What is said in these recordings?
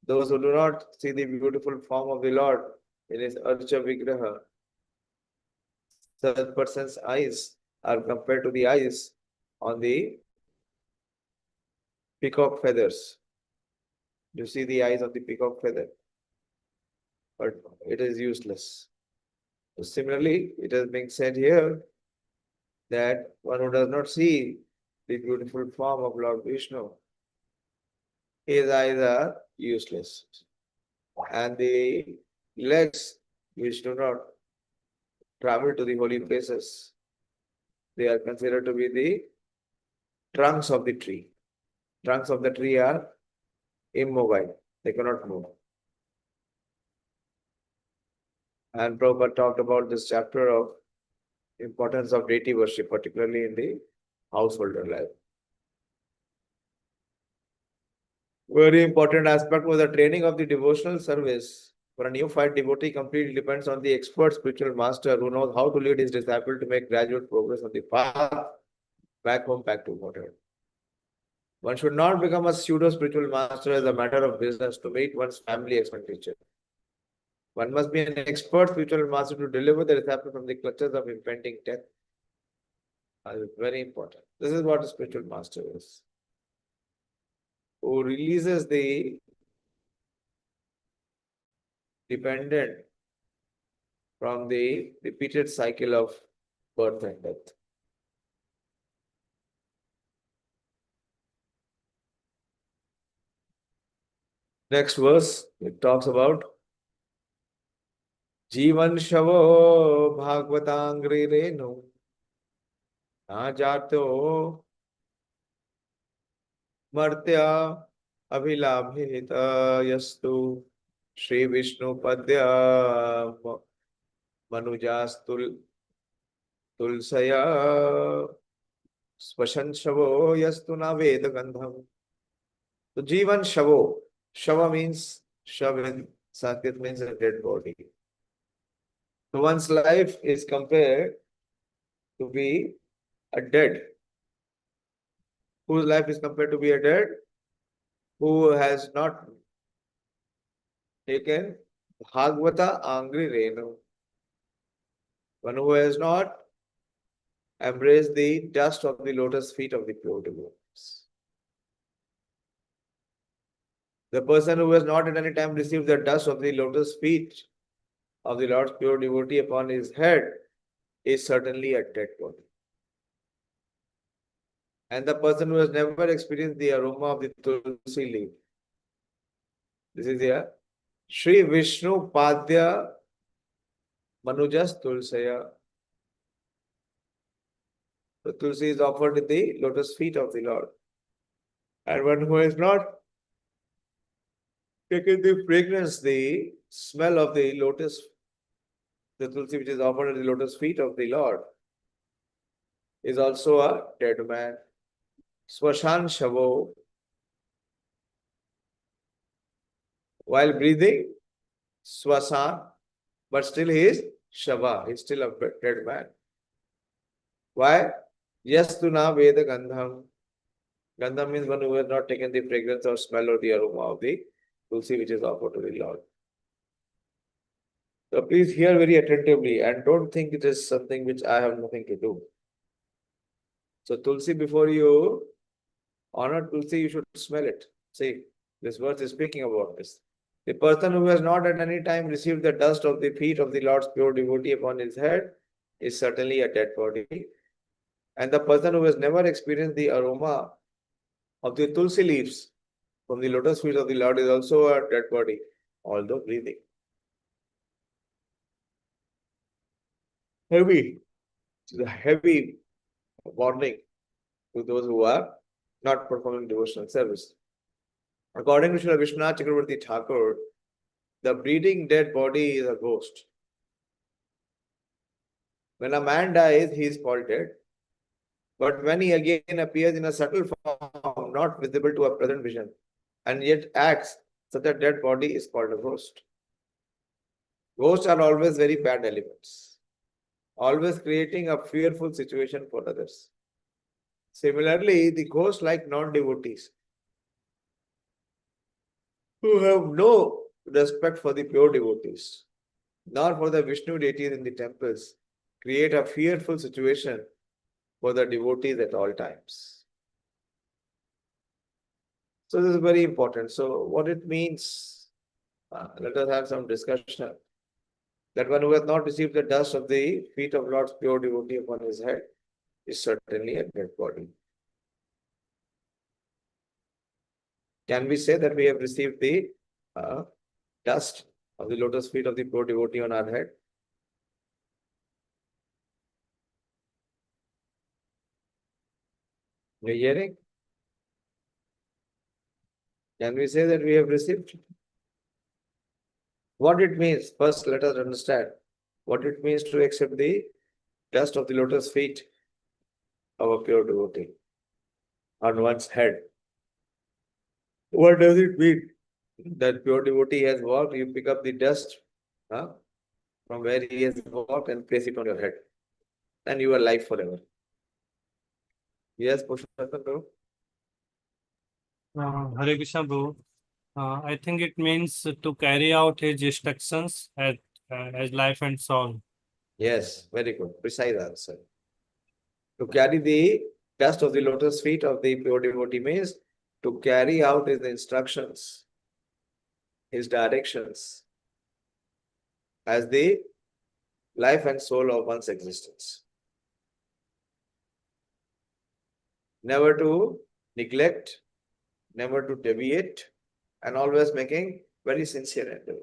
Those who do not see the beautiful form of the Lord in his Archa Vigraha, such person's eyes are compared to the eyes on the peacock feathers. You see the eyes of the peacock feather, but it is useless. So similarly, it is being said here that one who does not see the beautiful form of Lord Vishnu, his eyes are useless. And the legs which do not travel to the holy places, they are considered to be the trunks of the tree. Trunks of the tree are immobile, they cannot move. And Prabhupada talked about this chapter of importance of deity worship, particularly in the householder life. Very important aspect was the training of the devotional service. For a neophyte devotee, completely depends on the expert spiritual master who knows how to lead his disciple to make gradual progress on the path back home, back to Godhead. One should not become a pseudo spiritual master as a matter of business to meet one's family expenditure. One must be an expert spiritual master to deliver the disciple from the clutches of impending death. Very important. This is what a spiritual master is, who releases the dependent from the repeated cycle of birth and death. Next verse, it talks about Jivan Shavo Bhagvatangri Renu Na Jato Martya Abhilabhita Yastu Shri Vishnu Padya Manujastul Tulsaya Spashan Shavo Yastu Na Veda Gandham. So Jivan Shavo. Shava means Shav in Sanskrit means a dead body. So one's life is compared to be a dead. Whose life is compared to be a dead? Who has not taken Bhagavata Angri Renu. One who has not embraced the dust of the lotus feet of the pure devotees. The person who has not at any time received the dust of the lotus feet of the Lord's pure devotee upon his head is certainly a dead body. And the person who has never experienced the aroma of the tulsi leaf. This is here. Shri Vishnu Padya Manujas Tulsaya. The tulsi is offered at the lotus feet of the Lord. And one who has not taken the fragrance, the smell of the lotus, the tulsi which is offered at the lotus feet of the Lord, is also a dead man. Swashan Shavo. While breathing, Swasan, but still he is Shava, he is still a dead man. Why? Yastuna Veda Gandham. Gandham means one who has not taken the fragrance or smell or the aroma of the tulsi which is offered to the Lord. So please hear very attentively and don't think it is something which I have nothing to do. So tulsi, before you honor tulsi, you should smell it. See, this verse is speaking about this. The person who has not at any time received the dust of the feet of the Lord's pure devotee upon his head is certainly a dead body. And the person who has never experienced the aroma of the tulsi leaves from the lotus feet of the Lord is also a dead body, although breathing. Heavy. It's a heavy warning to those who are not performing devotional service. According to Srila Vishwanath Chakravarti Thakur, the breathing dead body is a ghost. When a man dies, he is called dead. But when he again appears in a subtle form, not visible to a present vision, and yet acts, such a dead body is called a ghost. Ghosts are always very bad elements, always creating a fearful situation for others. Similarly, the ghosts like non-devotees who have no respect for the pure devotees, nor for the Vishnu deities in the temples, create a fearful situation for the devotees at all times. So this is very important. So what it means, let us have some discussion. That one who has not received the dust of the feet of Lord's pure devotee upon his head is certainly a dead body. Can we say that we have received the dust of the lotus feet of the pure devotee on our head? You're hearing? Can we say that we have received? What it means, first let us understand what it means to accept the dust of the lotus feet of a pure devotee on one's head. What does it mean? That pure devotee has walked, you pick up the dust from where he has walked and place it on your head. And you are alive forever. Yes, Purushottam Prabhu? Hare Krishna, Bro. I think it means to carry out his instructions as life and soul. Yes, very good. Precise answer. To carry the dust of the lotus feet of the pure devotee means to carry out his instructions, his directions as the life and soul of one's existence. Never to neglect, never to deviate, and always making very sincere endeavor.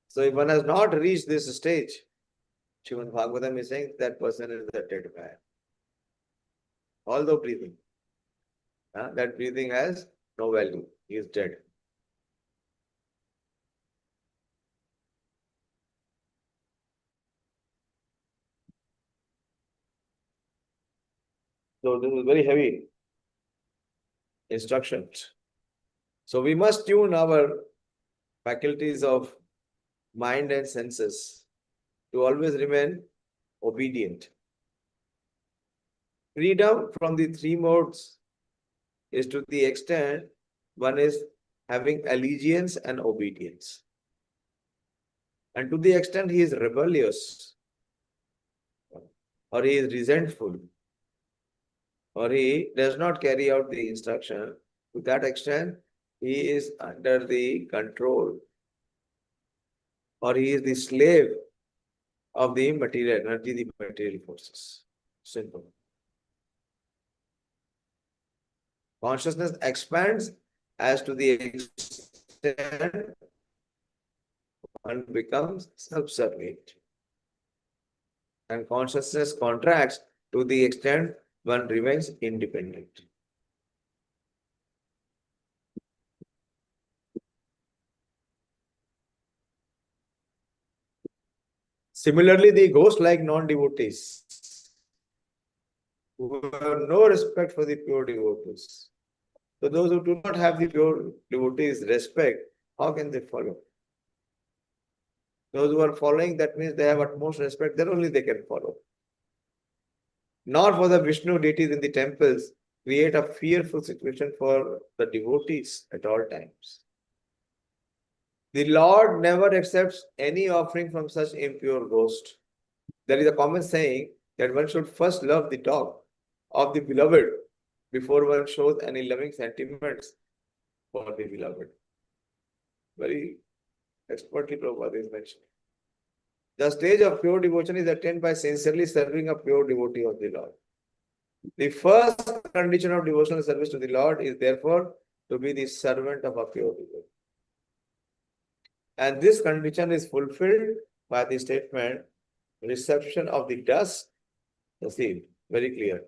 So if one has not reached this stage, Srimad Bhagavatam is saying that person is a dead man. Although breathing, that breathing has no value. He is dead. So this is very heavy instructions. So we must tune our faculties of mind and senses to always remain obedient. Freedom from the three modes is to the extent one is having allegiance and obedience. And to the extent he is rebellious, or he is resentful, or he does not carry out the instruction, to that extent he is under the control, or he is the slave of the material energy, the material forces. Simple. Consciousness expands as to the extent one becomes subservient. And consciousness contracts to the extent one remains independent. Similarly, the ghost-like non-devotees who have no respect for the pure devotees. So those who do not have the pure devotees' respect, how can they follow? Those who are following, that means they have utmost respect, then only they can follow. Nor for the Vishnu deities in the temples create a fearful situation for the devotees at all times. The Lord never accepts any offering from such impure ghost. There is a common saying that one should first love the dog of the beloved before one shows any loving sentiments for the beloved. Very expertly Prabhupada is mentioning. The stage of pure devotion is attained by sincerely serving a pure devotee of the Lord. The first condition of devotional service to the Lord is therefore to be the servant of a pure devotee. And this condition is fulfilled by the statement, reception of the dust, see, very clear.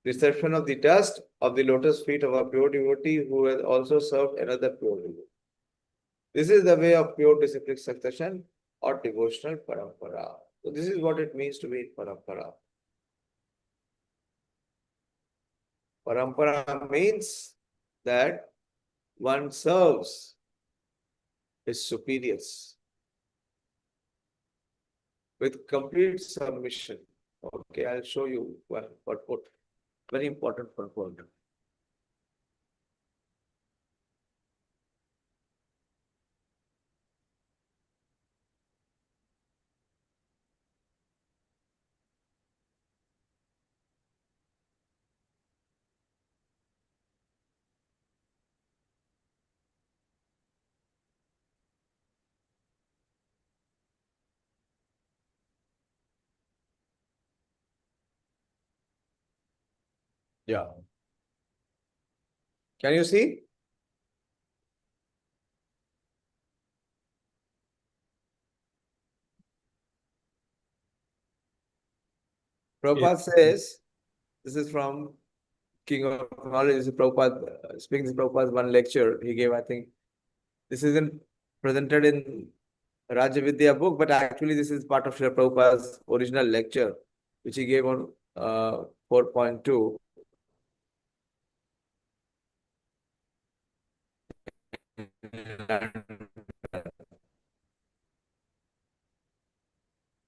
Reception of the dust of the lotus feet of a pure devotee who has also served another pure devotee. This is the way of pure disciplic succession or devotional parampara. So this is what it means to be parampara. Parampara means that one serves his superiors with complete submission. Okay, I'll show you one purport. Very important purport. Yeah. Can you see? Prabhupada says, this is from King of Knowledge, this is Prabhupada, speaking to Prabhupada's one lecture he gave, I think. This isn't presented in Rajavidya book, but actually this is part of Srila Prabhupada's original lecture, which he gave on 4.2.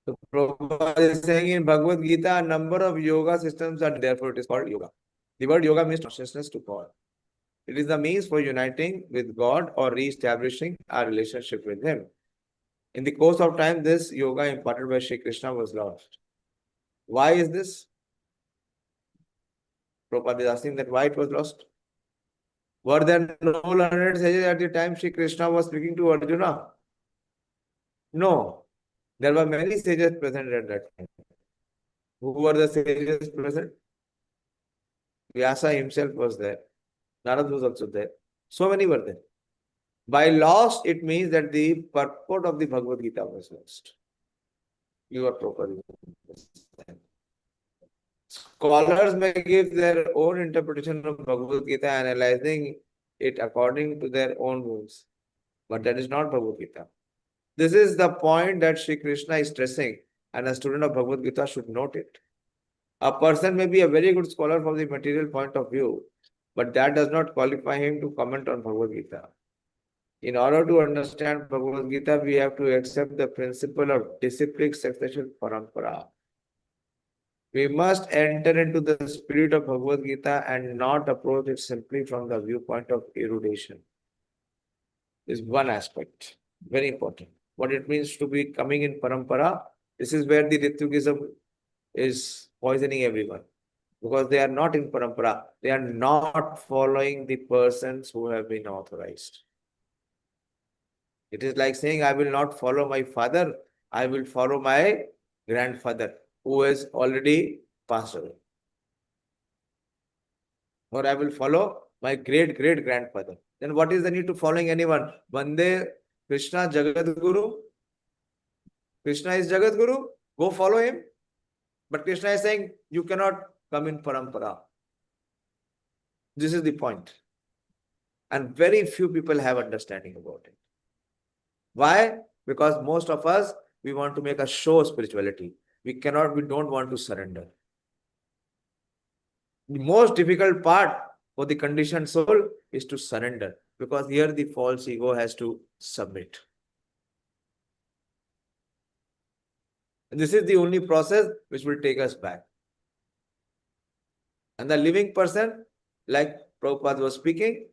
So Prabhupada is saying in Bhagavad Gita, a number of yoga systems are therefore it is called yoga. The word yoga means consciousness to God. It is the means for uniting with God or re-establishing our relationship with Him. In the course of time, this yoga imparted by Sri Krishna was lost. Why is this? Prabhupada is asking that why it was lost. Were there no learned sages at the time Sri Krishna was speaking to Arjuna? No. There were many sages present at that time. Who were the sages present? Vyasa himself was there. Narad was also there. So many were there. By lost, it means that the purport of the Bhagavad Gita was lost. You are properly understand. Scholars may give their own interpretation of Bhagavad Gita, analyzing it according to their own rules. But that is not Bhagavad Gita. This is the point that Sri Krishna is stressing, and a student of Bhagavad Gita should note it. A person may be a very good scholar from the material point of view, but that does not qualify him to comment on Bhagavad Gita. In order to understand Bhagavad Gita, we have to accept the principle of disciplic succession parampara. We must enter into the spirit of Bhagavad Gita and not approach it simply from the viewpoint of erudition. This is one aspect, very important. What it means to be coming in parampara, this is where the Rityukism is poisoning everyone. Because they are not in parampara, they are not following the persons who have been authorized. It is like saying, I will not follow my father, I will follow my grandfather, who has already passed away. Or I will follow my great-great-grandfather. Then what is the need to following anyone? Vande Krishna Jagat Guru. Krishna is Jagat Guru. Go follow him. But Krishna is saying, you cannot come in parampara. This is the point. And very few people have understanding about it. Why? Because most of us, we want to make a show of spirituality. We don't want to surrender. The most difficult part for the conditioned soul is to surrender, because here the false ego has to submit. And this is the only process which will take us back. And the living person, like Prabhupada was speaking,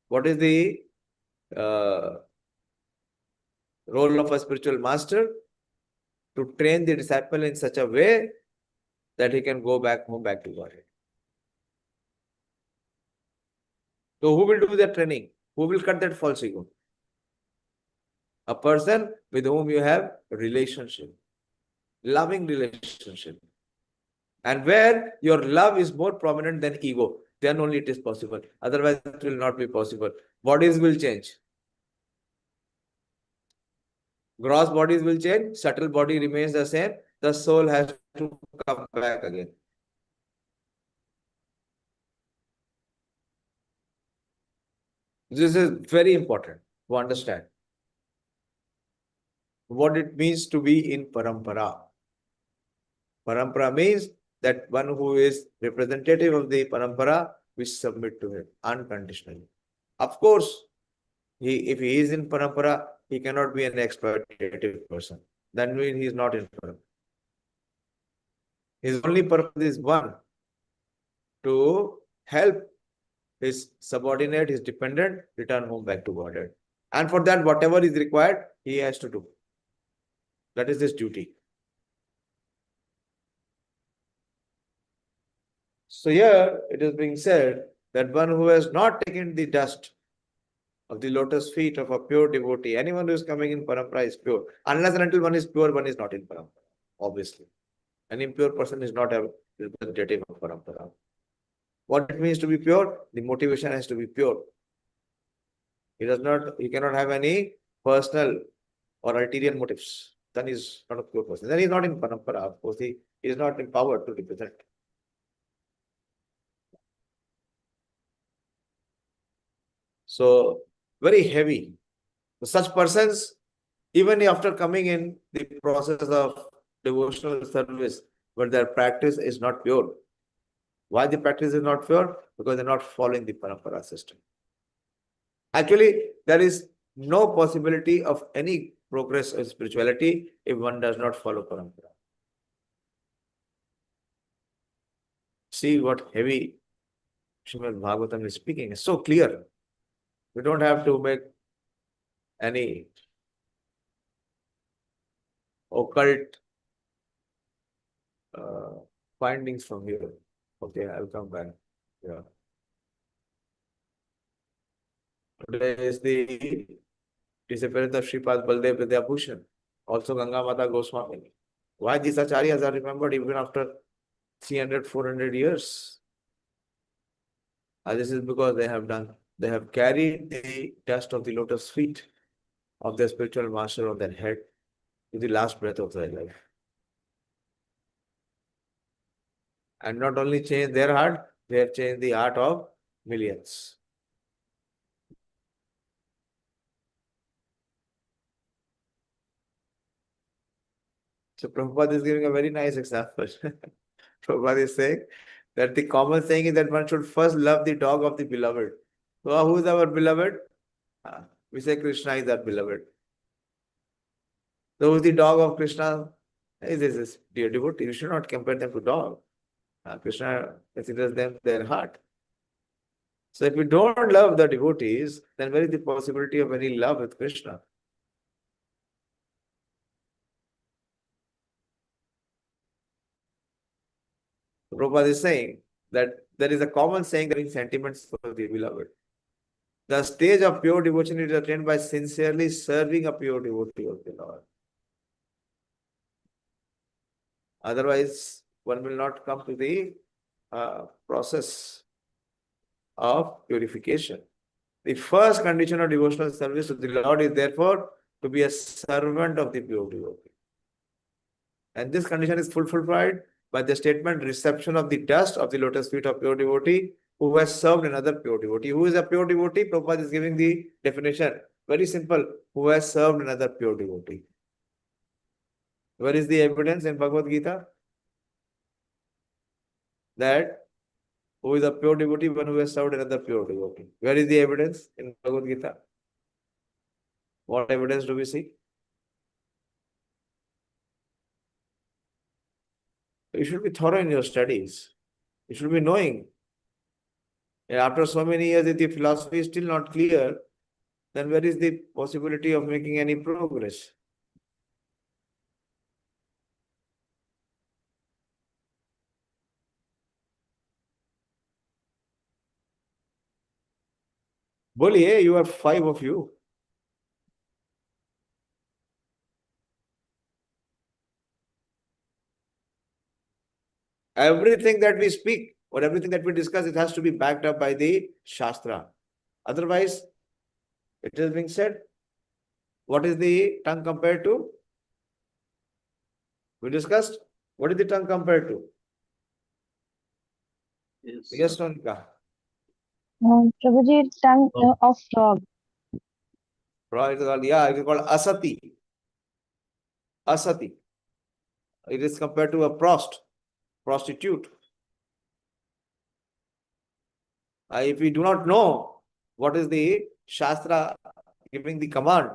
what is the role of a spiritual master? To train the disciple in such a way that he can go back home, back to Godhead. So who will do that training? Who will cut that false ego? A person with whom you have a relationship, loving relationship. And where your love is more prominent than ego, then only it is possible. Otherwise, it will not be possible. Bodies will change. Gross bodies will change, subtle body remains the same. The soul has to come back again. This is very important to understand what it means to be in parampara. Parampara means that one who is representative of the parampara, we submit to him unconditionally. Of course, if he is in parampara, he cannot be an exploitative person. That means he is not in parampara. His only purpose is one, to help his subordinate, his dependent, return home back to Godhead. And for that, whatever is required, he has to do. That is his duty. So here it is being said that one who has not taken the dust of the lotus feet of a pure devotee, anyone who is coming in parampara is pure. Unless and until one is pure, one is not in parampara, obviously. An impure person is not a representative of parampara. What it means to be pure? The motivation has to be pure. He cannot have any personal or ulterior motives. Then he's not a pure person. Then he's not in parampara. Of course, he is not empowered to represent. So very heavy. Such persons, even after coming in the process of devotional service, but their practice is not pure. Why the practice is not pure? Because they're not following the parampara system. Actually, there is no possibility of any progress in spirituality if one does not follow parampara. See what heavy Srimad Bhagavatam is speaking. It's so clear. We don't have to make any occult findings from here. Okay, I'll come back. Yeah. Today is the disappearance of Sripad Baldev Vidyabhushan, also Ganga Mata Goswami. Why these acharyas are remembered even after 300, 400 years? This is because they have carried the dust of the lotus feet of their spiritual master on their head to the last breath of their life. And not only changed their heart, they have changed the heart of millions. So Prabhupada is giving a very nice example. Prabhupada is saying that the common saying is that one should first love the dog of the beloved. So who is our beloved? We say Krishna is our beloved. So who is the dog of Krishna? Is dear devotee. You should not compare them to dog. Krishna considers them their heart. So if we don't love the devotees, then where is the possibility of any love with Krishna? Prabhupada is saying that there is a common saying that in sentiments for the beloved. The stage of pure devotion is attained by sincerely serving a pure devotee of the Lord. Otherwise, one will not come to the process of purification. The first condition of devotional service to the Lord is therefore to be a servant of the pure devotee. And this condition is fulfilled by the statement reception of the dust of the lotus feet of pure devotee who has served another pure devotee. Who is a pure devotee? Prabhupada is giving the definition. Very simple. Who has served another pure devotee. Where is the evidence in Bhagavad Gita? That who is a pure devotee, one who has served another pure devotee. Where is the evidence in Bhagavad Gita? What evidence do we see? You should be thorough in your studies. You should be knowing. And after so many years, if the philosophy is still not clear, then where is the possibility of making any progress? Boliye, you have 5 of you. Everything that we speak or everything that we discuss, it has to be backed up by the Shastra. Otherwise, it is being said, what is the tongue compared to? We discussed, what is the tongue compared to? Yes, Sonika. Prabhuji, tongue of frog. It is called Asati. Asati. It is compared to a prostitute. If we do not know what is the Shastra giving the command,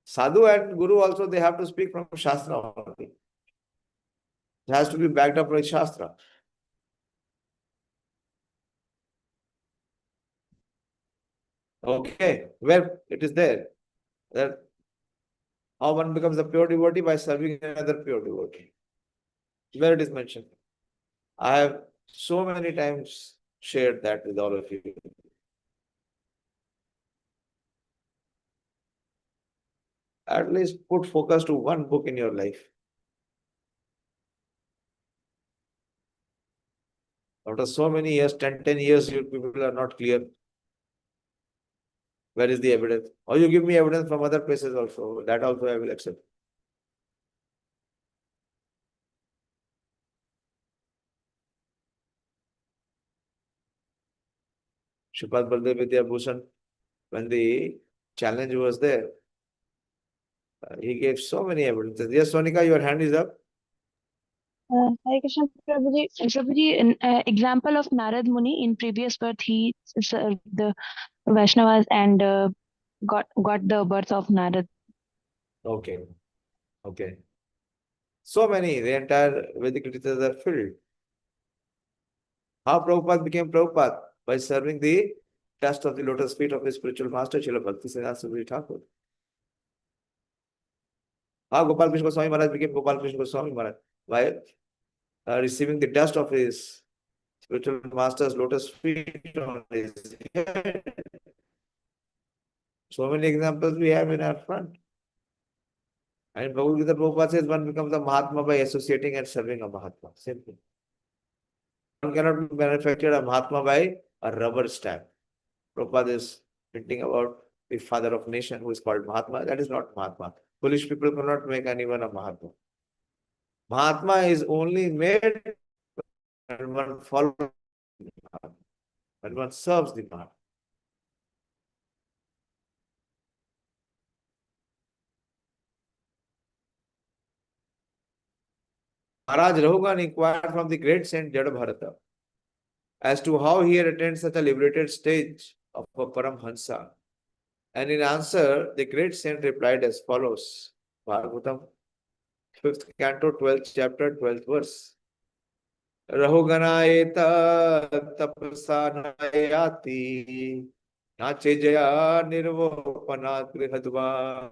Sadhu and Guru also, they have to speak from Shastra only. It has to be backed up by Shastra. Okay, where it is there. That how one becomes a pure devotee by serving another pure devotee. Where it is mentioned. I have so many times shared that with all of you. At least put focus to one book in your life. After so many years, 10 years, you people are not clear. Where is the evidence? Or you give me evidence from other places also. That also I will accept. Shripad Baldev Vidya Bhushan, when the challenge was there, he gave so many evidences. Yes, Sonika, your hand is up. Hare Krishna Prabhuji. Prabhuji, an example of Narad Muni in previous birth, he served the Vaishnavas and got the birth of Narad. Okay. Okay. So many, the entire Vedic literatures are filled. How Prabhupada became Prabhupada? By serving the dust of the lotus feet of his spiritual master, Srila Bhaktisiddhanta Saraswati Thakur. How Gopal Krishna Goswami Maharaj became Gopal Krishna Goswami Maharaj? By receiving the dust of his spiritual master's lotus feet on his head. So many examples we have in our front. And Bhagavad Gita Prabhupada says one becomes a Mahatma by associating and serving a Mahatma. Simple. One cannot manufacture a Mahatma by a rubber stamp. Prabhupada is hinting about the father of nation who is called Mahatma. That is not Mahatma. Foolish people cannot make anyone a Mahatma. Mahatma is only made when one follows the Mahatma, when one serves the Mahatma. Maharaj Rahugan inquired from the great saint Jadabharata as to how he had attained such a liberated stage of a Paramhansa. And in answer, the great saint replied as follows. Bhagavatam, 5th canto, 12th chapter, 12th verse. Rahuganaeta tapasanaayati nache jaya nirvopana grihadva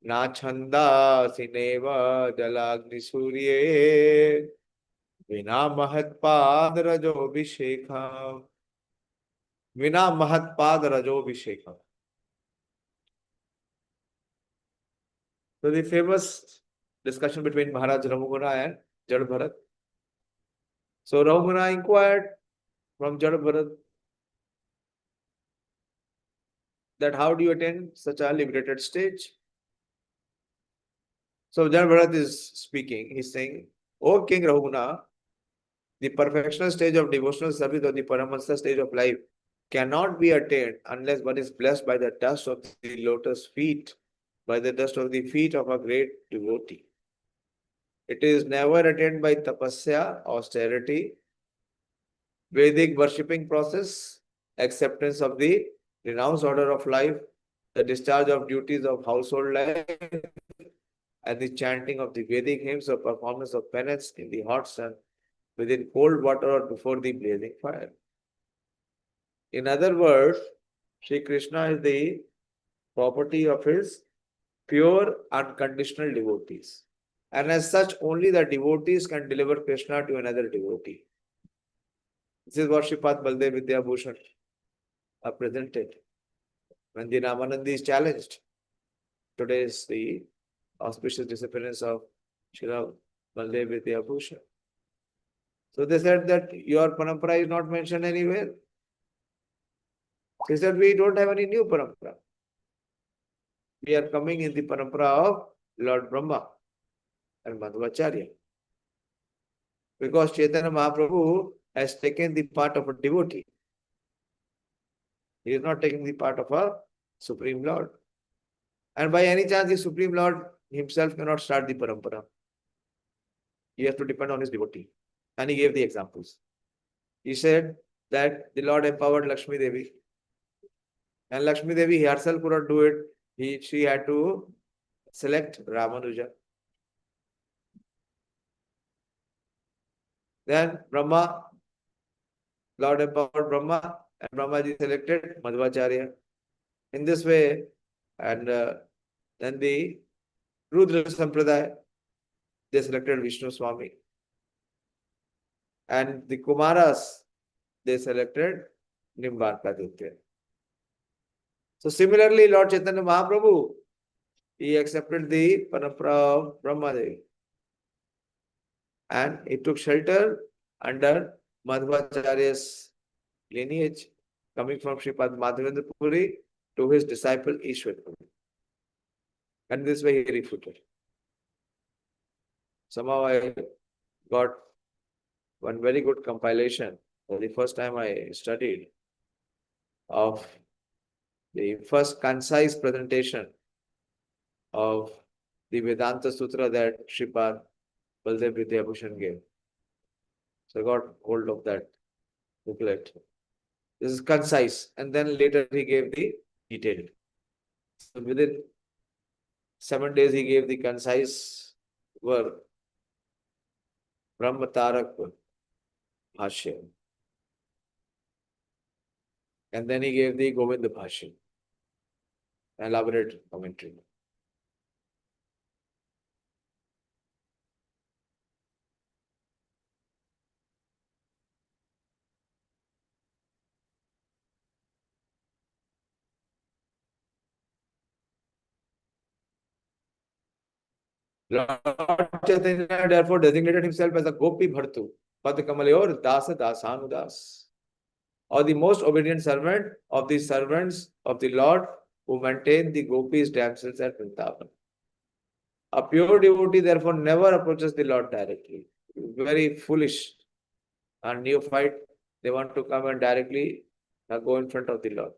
na chanda sineva jalagni surye vina mahatpad rajobhishekha vina mahatpad rajobhishekha. So the famous discussion between Maharaj Rahugana and Jadabharat. So Rahugana inquired from Jadabharat that how do you attain such a liberated stage? So Jadabharat is speaking, he's saying, O King Rahugana, the perfectional stage of devotional service or the Paramahansa stage of life cannot be attained unless one is blessed by the dust of the lotus feet, by the dust of the feet of a great devotee. It is never attained by tapasya, austerity, Vedic worshipping process, acceptance of the renounced order of life, the discharge of duties of household life, and the chanting of the Vedic hymns or performance of penance in the hot sun, within cold water or before the blazing fire. In other words, Sri Krishna is the property of his pure, unconditional devotees. And as such, only the devotees can deliver Krishna to another devotee. This is what Shripad Baldev Vidya Bhushan presented when the Ramanandi is challenged. Today is the auspicious disappearance of Srila Baldev Vidya Bhushan. So they said that your parampara is not mentioned anywhere. They said we don't have any new parampara. We are coming in the parampara of Lord Brahma and Madhvacharya. Because Chaitanya Mahaprabhu has taken the part of a devotee. He is not taking the part of a Supreme Lord. And by any chance, the Supreme Lord himself cannot start the parampara. He has to depend on his devotee. And he gave the examples. He said that the Lord empowered Lakshmi Devi. And Lakshmi Devi herself could not do it. She had to select Ramanuja. Then Brahma, Lord empowered Brahma, and Brahmaji selected Madhvacharya. In this way, and then the Rudra Sampradaya, they selected Vishnu Swami. And the Kumaras, they selected Nimbarkaditya. So similarly, Lord Chaitanya Mahaprabhu, he accepted the parampara of Brahmadevi. And he took shelter under Madhvacharya's lineage, coming from Sripad Madhavendra Puri to his disciple Ishwar Puri. And this way he refuted. Somehow I got one very good compilation for the first time I studied of the first concise presentation of the Vedanta Sutra that Sripad Baldev Vidyabhushan gave. So I got hold of that booklet. This is concise, and then later he gave the detailed. So within 7 days he gave the concise work, Brahma Tarak Bhashya. And then he gave the Govinda Bhashya, elaborate commentary. Lord Chaitanya therefore designated himself as a Gopi Bhartu, Padkamayor Dasa Dasanudas, or the most obedient servant of the servants of the Lord who maintain the Gopis damsels at Vrindavan. A pure devotee therefore never approaches the Lord directly. Very foolish and neophyte, they want to come and directly go in front of the Lord.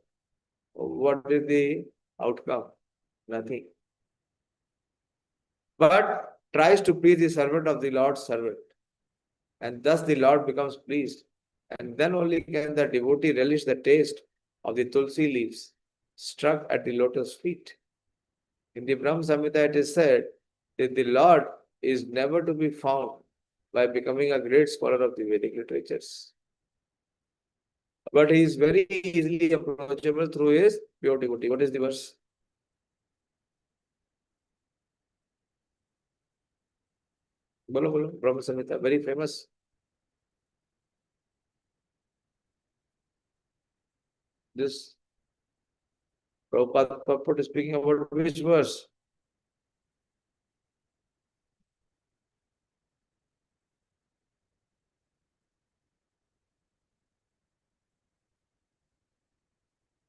What is the outcome? Nothing. But tries to please the servant of the Lord's servant. And thus the Lord becomes pleased. And then only can the devotee relish the taste of the tulsi leaves struck at the lotus feet. In the Brahma Samhita it is said that the Lord is never to be found by becoming a great scholar of the Vedic literatures. But he is very easily approachable through his pure devotee. What is the verse? Bolo, bolo, Brahma Samhita, very famous. This Prabhupada purport is speaking about which verse?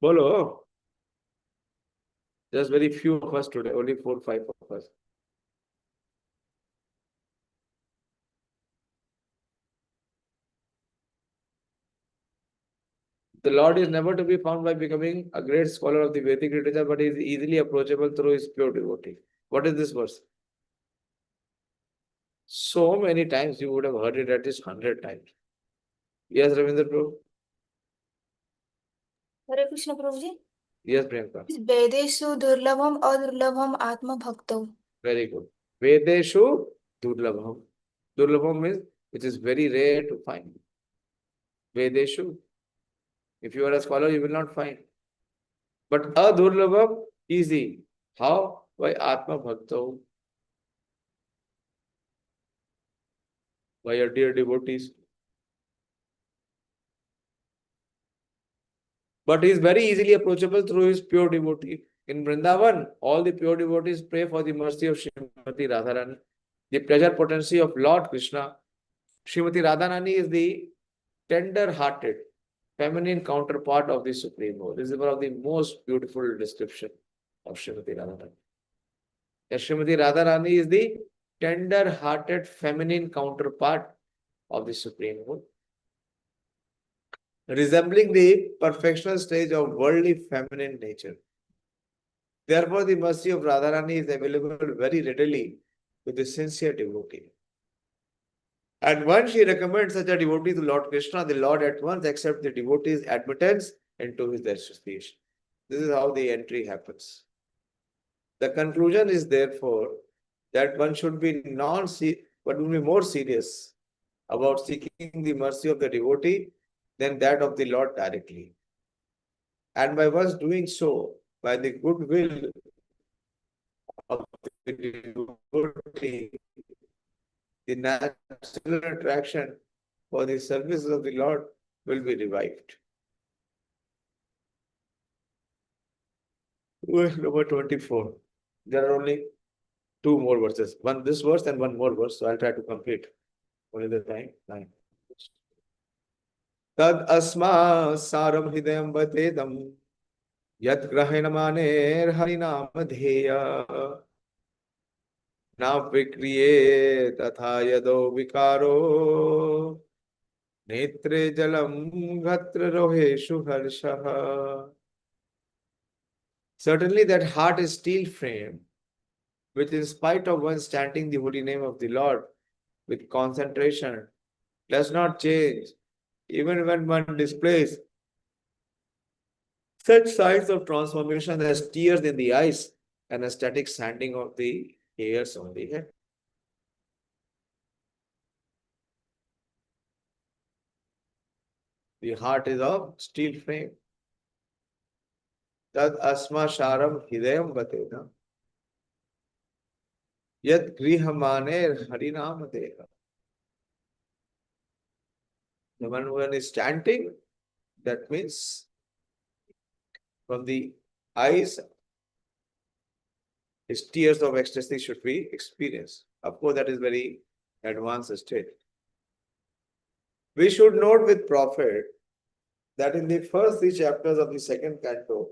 Bolo. Just very few of us today, only 4 or 5 of us. The Lord is never to be found by becoming a great scholar of the Vedic literature, but is easily approachable through his pure devotee. What is this verse? So many times you would have heard it at least 100 times. Yes, Ravindra Prabhu? Hare Krishna Prabhu ji Yes, Priyanka. वेदेषु दुर्लभम अदुर्लभम आत्म भक्तो Very good. Vedeshu Durlabham. Durlabham means which is very rare to find. Vedeshu. If you are a scholar, you will not find. But Adurlabham, easy. How? By Atma Bhakto. By your dear devotees. But he is very easily approachable through his pure devotee. In Vrindavan, all the pure devotees pray for the mercy of Srimati Radharani, the pleasure potency of Lord Krishna. Srimati Radharani is the tender-hearted, feminine counterpart of the Supreme Lord. This is one of the most beautiful description of Srimati Radharani. Srimati Radharani is the tender-hearted, feminine counterpart of the Supreme Lord, resembling the perfectional stage of worldly feminine nature. Therefore, the mercy of Radharani is available very readily to the sincere devotee. And once she recommends such a devotee to Lord Krishna, the Lord at once accepts the devotee's admittance into his association. This is how the entry happens. The conclusion is therefore that one should be more serious about seeking the mercy of the devotee than that of the Lord directly. And by once doing so, by the goodwill of the devotee, the natural attraction for the service of the Lord will be revived. Verse number 24. There are only 2 more verses. One this verse and one more verse. So I'll try to complete. What is the time? 9. Tad asma saram hidayam vatedam yat grahinamaner harinamadheya na vikriye tatha yado vikaro netre jalam gatra roheshu harshaha. Certainly that heart is steel frame, which in spite of one chanting the holy name of the Lord with concentration does not change, even when one displays such signs of transformation as tears in the eyes and a static standing of the hairs on the head. The heart is of steel frame. Tad asma sharam hidayam vatena. Yat grihamaner harinam deha. The one is chanting, that means from the eyes, his tears of ecstasy should be experienced. Of course, that is very advanced state. We should note with profit that in the first 3 chapters of the second canto,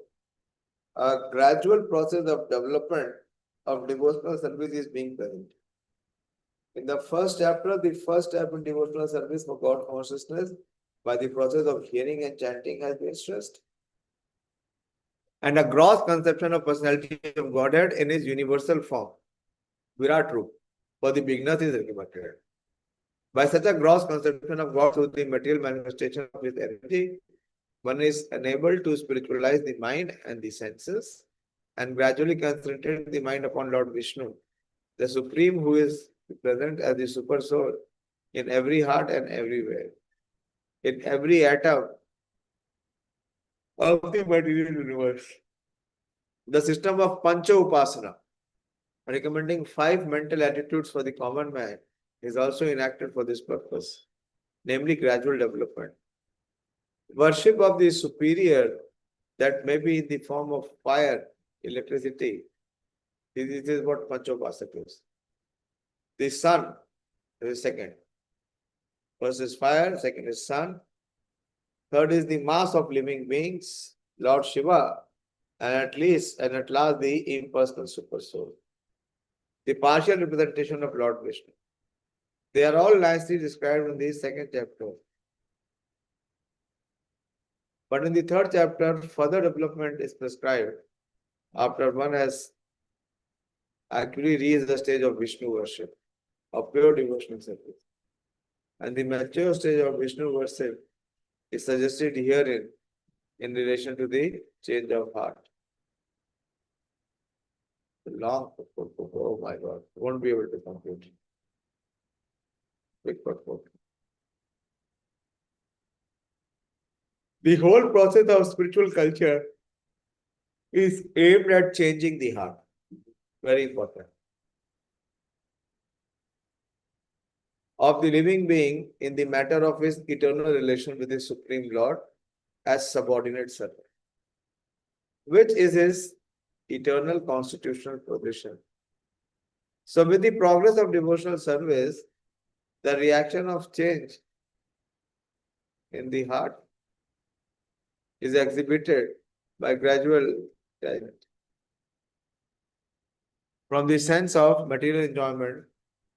a gradual process of development of devotional service is being present. In the first chapter, the first step in devotional service for God consciousness by the process of hearing and chanting has been stressed. And a gross conception of personality of Godhead in its universal form, Virat Roop, for the beginners is recommended. By such a gross conception of God through the material manifestation of his energy, one is enabled to spiritualize the mind and the senses and gradually concentrate the mind upon Lord Vishnu, the Supreme, who is present as the super soul in every heart and everywhere, in every atom of the material universe. The system of Pancha Upasana, recommending 5 mental attitudes for the common man, is also enacted for this purpose, namely gradual development. Worship of the superior, that may be in the form of fire, electricity, this is what Panchopasaka is. The sun is second. First is fire, second is sun. Third is the mass of living beings, Lord Shiva, and at last the impersonal super soul. The partial representation of Lord Vishnu. They are all nicely described in the second chapter. But in the third chapter, further development is prescribed after one has actually reached the stage of Vishnu worship, of pure devotional service. And the mature stage of Vishnu worship is suggested herein in relation to the change of heart. Long, oh my God, won't be able to complete. Big purport. The whole process of spiritual culture is aimed at changing the heart. Very important. Of the living being in the matter of his eternal relation with his Supreme Lord as subordinate servant, which is his eternal constitutional position. So with the progress of devotional service, the reaction of change in the heart is exhibited by gradual change from the sense of material enjoyment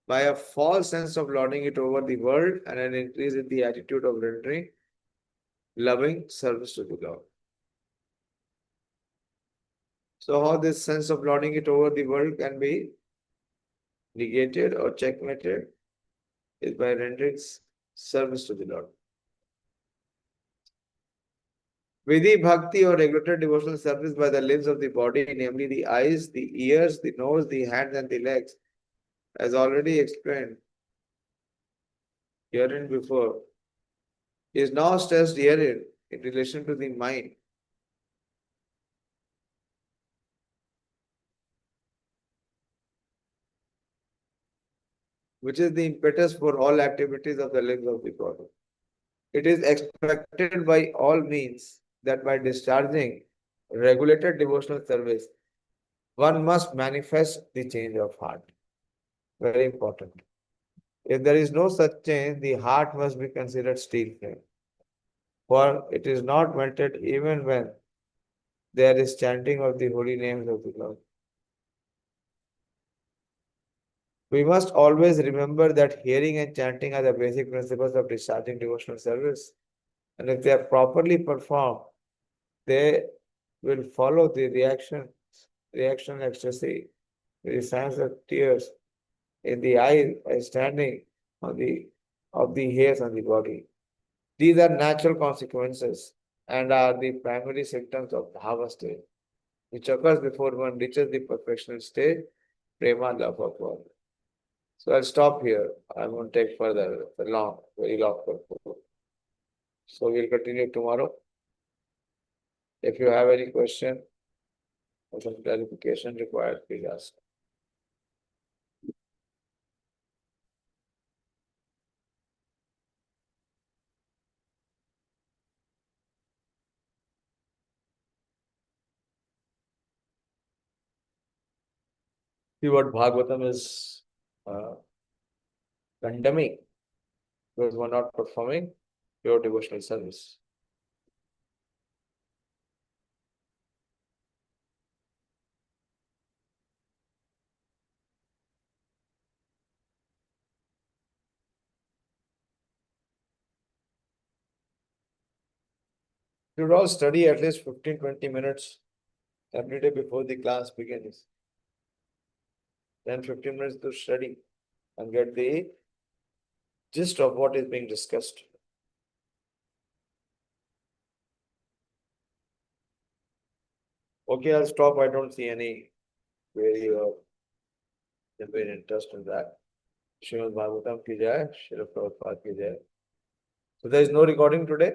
by a false sense of lording it over the world and an increase in the attitude of rendering loving service to the Lord. So how this sense of lording it over the world can be negated or checkmated is by rendering service to the Lord. Vidhi bhakti or regulated devotional service by the limbs of the body, namely the eyes, the ears, the nose, the hands and the legs, as already explained herein before, is now stressed herein in relation to the mind. Which is the impetus for all activities of the limbs of the body. It is expected by all means that by discharging regulated devotional service, one must manifest the change of heart. Very important. If there is no such change, the heart must be considered steel frame. for it is not melted even when there is chanting of the holy names of the Lord. We must always remember that hearing and chanting are the basic principles of discharging devotional service. And if they are properly performed, they will follow the reaction ecstasy, the signs of tears in the eye by standing on of the hairs on the body. These are natural consequences and are the primary symptoms of bhava state, which occurs before one reaches the perfectional state, prema, love of God. So I'll stop here. I won't take further. It's a long, very long purport. So we'll continue tomorrow. If you have any question or some clarification required, please ask. See what Bhagavatam is condemning those who are not performing pure devotional service. You should all study at least 15-20 minutes every day before the class begins. Then 15 minutes to study and get the gist of what is being discussed. Okay, I'll stop. I don't see any query or genuine interest in that. Srimad Bhagavatam ki jai, Srila Prabhupada ki jai. So there is no recording today.